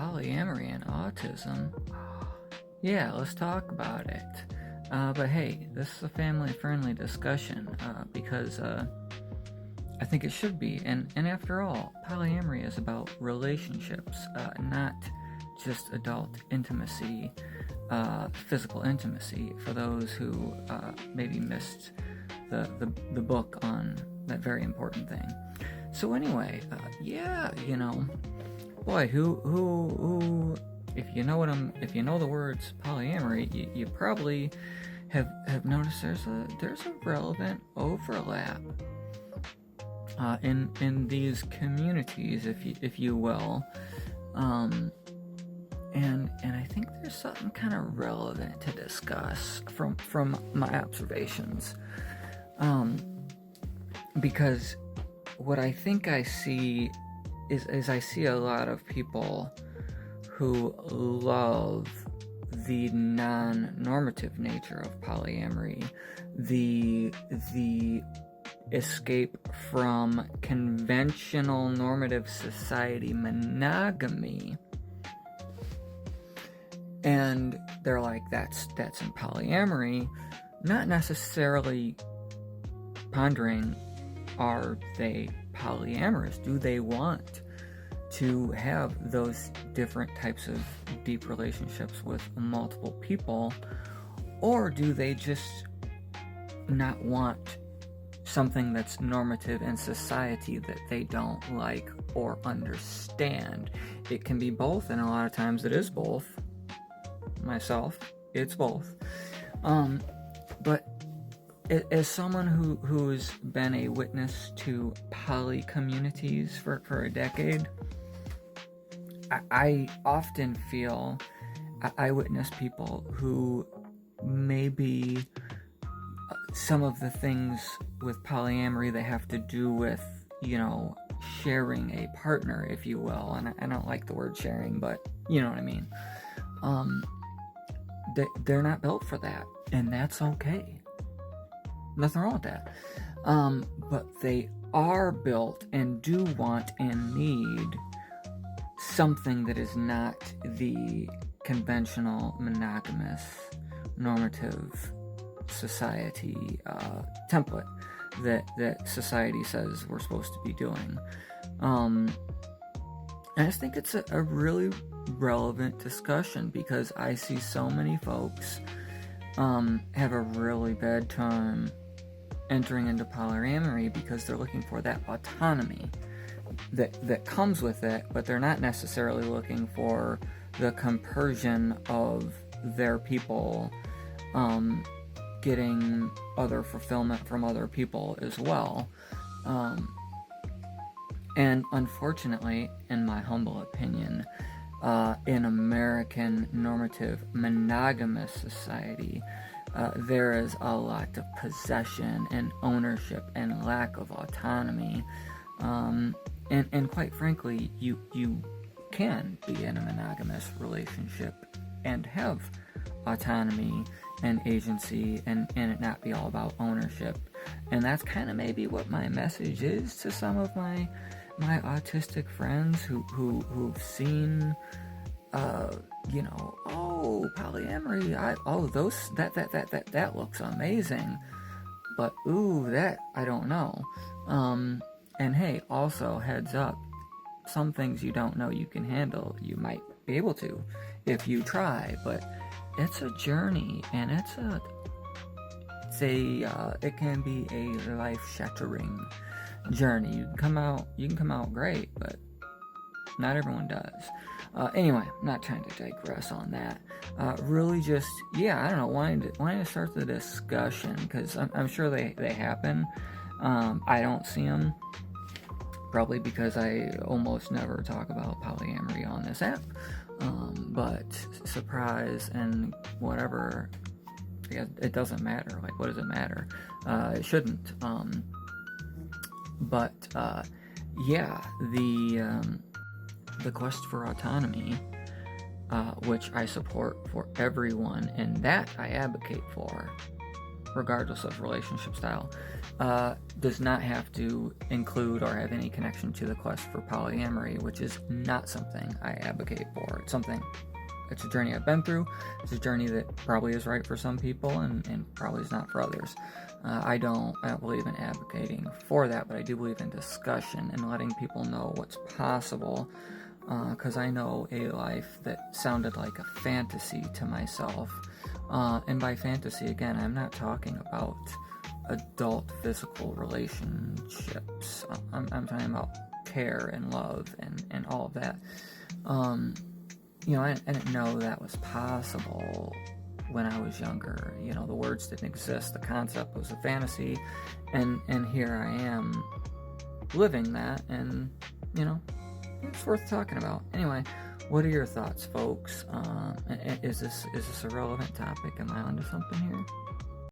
polyamory and autism. Yeah, let's talk about it. But hey, this is a family-friendly discussion because I think it should be. And after all, polyamory is about relationships, not just adult intimacy, physical intimacy, for those who maybe missed the book on that very important thing. So anyway, boy, who if you know the words polyamory, you probably have noticed there's a relevant overlap in these communities, if you will, and I think there's something kind of relevant to discuss from my observations, because what I think I see is I see a lot of people who love the non-normative nature of polyamory, the escape from conventional normative society monogamy, and they're like, that's in polyamory, not necessarily pondering, are they polyamorous? Do they want to have those different types of deep relationships with multiple people, or do they just not want something that's normative in society that they don't like or understand? It can be both, and a lot of times it is both. Myself, it's both. But as someone who's been a witness to poly communities for a decade, I often feel I witness people who maybe some of the things with polyamory they have to do with, sharing a partner, if you will, and I don't like the word sharing, but you know what I mean. They're not built for that, and that's okay. Nothing wrong with that. But they are built and do want and need something that is not the conventional monogamous normative society template that society says we're supposed to be doing. And I just think it's a really relevant discussion, because I see so many folks have a really bad time entering into polyamory because they're looking for that autonomy that comes with it, but they're not necessarily looking for the compersion of their people getting other fulfillment from other people as well. And unfortunately, in my humble opinion, in American normative monogamous society, there is a lot of possession and ownership and lack of autonomy. And quite frankly, you can be in a monogamous relationship and have autonomy and agency and it not be all about ownership. And that's kind of maybe what my message is to some of my autistic friends who've seen polyamory, that looks amazing, but that I don't know. And hey, also heads up, some things you don't know you can handle, you might be able to if you try, but it's a journey, and it can be a life-shattering journey. You can come out great, but not everyone does. Anyway, I'm not trying to digress on that. Really just, I don't know, wanting to start the discussion, because I'm sure they happen. I don't see them, probably because I almost never talk about polyamory on this app. But surprise and whatever, it doesn't matter. Like, what does it matter? It shouldn't. The quest for autonomy, which I support for everyone, and that I advocate for. regardless of relationship style, does not have to include or have any connection to the quest for polyamory, which is not something I advocate for. It's a journey I've been through. It's a journey that probably is right for some people and probably is not for others. I don't believe in advocating for that, but I do believe in discussion and letting people know what's possible, because I know a life that sounded like a fantasy to myself. And by fantasy, again, I'm not talking about adult physical relationships. I'm talking about care and love and all of that. I didn't know that was possible when I was younger. The words didn't exist. The concept was a fantasy, and here I am living that, and it's worth talking about. Anyway, what are your thoughts, folks? Is this a relevant topic? Am I onto something here?